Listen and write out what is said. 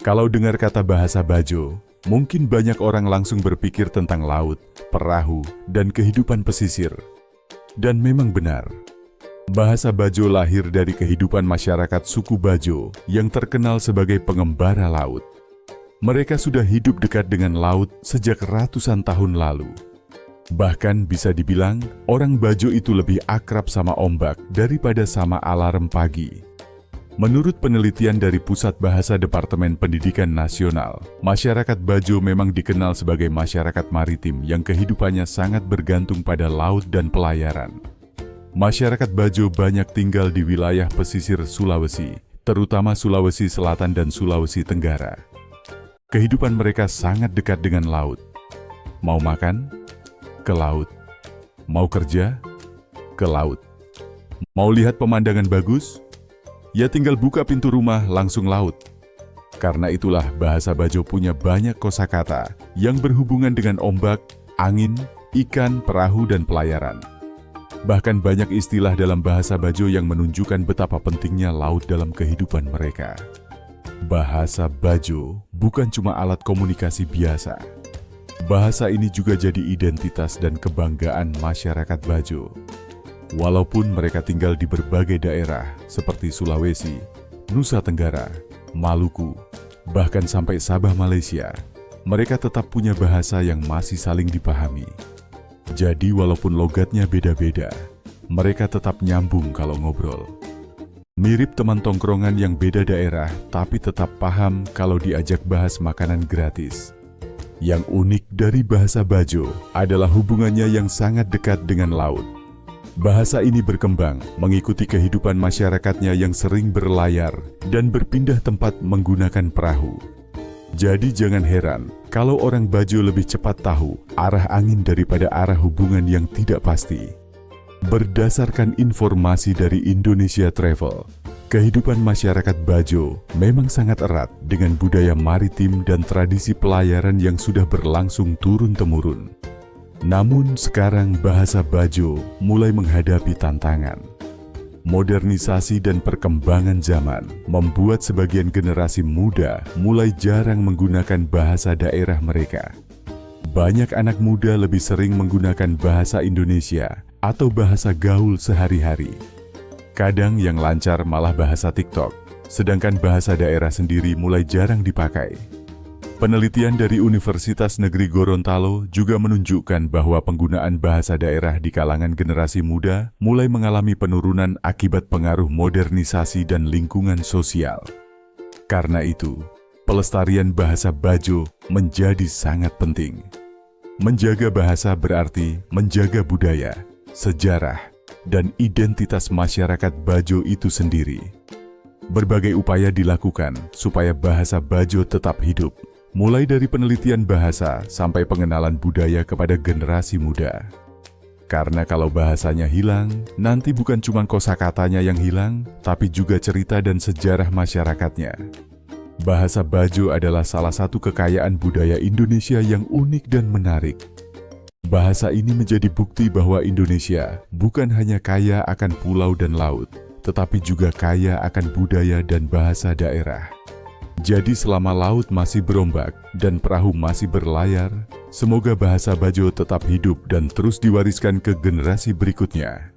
Kalau dengar kata bahasa Bajo, mungkin banyak orang langsung berpikir tentang laut, perahu, dan kehidupan pesisir. Dan memang benar, bahasa Bajo lahir dari kehidupan masyarakat suku Bajo yang terkenal sebagai pengembara laut. Mereka sudah hidup dekat dengan laut sejak ratusan tahun lalu. Bahkan bisa dibilang, orang Bajo itu lebih akrab sama ombak daripada sama alarm pagi. Menurut penelitian dari Pusat Bahasa Departemen Pendidikan Nasional, masyarakat Bajo memang dikenal sebagai masyarakat maritim yang kehidupannya sangat bergantung pada laut dan pelayaran. Masyarakat Bajo banyak tinggal di wilayah pesisir Sulawesi, terutama Sulawesi Selatan dan Sulawesi Tenggara. Kehidupan mereka sangat dekat dengan laut. Mau makan? Ke laut. Mau kerja? Ke laut. Mau lihat pemandangan bagus? Ya tinggal buka pintu rumah langsung laut. Karena itulah bahasa Bajo punya banyak kosakata yang berhubungan dengan ombak, angin, ikan, perahu, dan pelayaran. Bahkan banyak istilah dalam bahasa Bajo yang menunjukkan betapa pentingnya laut dalam kehidupan mereka. Bahasa Bajo bukan cuma alat komunikasi biasa. Bahasa ini juga jadi identitas dan kebanggaan masyarakat Bajo. Walaupun mereka tinggal di berbagai daerah seperti Sulawesi, Nusa Tenggara, Maluku, bahkan sampai Sabah Malaysia, mereka tetap punya bahasa yang masih saling dipahami. Jadi walaupun logatnya beda-beda, mereka tetap nyambung kalau ngobrol. Mirip teman tongkrongan yang beda daerah tapi tetap paham kalau diajak bahas makanan gratis. Yang unik dari bahasa Bajo adalah hubungannya yang sangat dekat dengan laut. Bahasa ini berkembang mengikuti kehidupan masyarakatnya yang sering berlayar dan berpindah tempat menggunakan perahu. Jadi jangan heran kalau orang Bajo lebih cepat tahu arah angin daripada arah hubungan yang tidak pasti. Berdasarkan informasi dari Indonesia Travel, kehidupan masyarakat Bajo memang sangat erat dengan budaya maritim dan tradisi pelayaran yang sudah berlangsung turun-temurun. Namun sekarang bahasa Bajo mulai menghadapi tantangan. Modernisasi dan perkembangan zaman membuat sebagian generasi muda mulai jarang menggunakan bahasa daerah mereka. Banyak anak muda lebih sering menggunakan bahasa Indonesia atau bahasa gaul sehari-hari. Kadang yang lancar malah bahasa TikTok, sedangkan bahasa daerah sendiri mulai jarang dipakai. Penelitian dari Universitas Negeri Gorontalo juga menunjukkan bahwa penggunaan bahasa daerah di kalangan generasi muda mulai mengalami penurunan akibat pengaruh modernisasi dan lingkungan sosial. Karena itu, pelestarian bahasa Bajo menjadi sangat penting. Menjaga bahasa berarti menjaga budaya, sejarah, dan identitas masyarakat Bajo itu sendiri. Berbagai upaya dilakukan supaya bahasa Bajo tetap hidup. Mulai dari penelitian bahasa sampai pengenalan budaya kepada generasi muda. Karena kalau bahasanya hilang, nanti bukan cuma kosakatanya yang hilang, tapi juga cerita dan sejarah masyarakatnya. Bahasa Bajo adalah salah satu kekayaan budaya Indonesia yang unik dan menarik. Bahasa ini menjadi bukti bahwa Indonesia bukan hanya kaya akan pulau dan laut, tetapi juga kaya akan budaya dan bahasa daerah. Jadi selama laut masih berombak dan perahu masih berlayar, semoga bahasa Bajo tetap hidup dan terus diwariskan ke generasi berikutnya.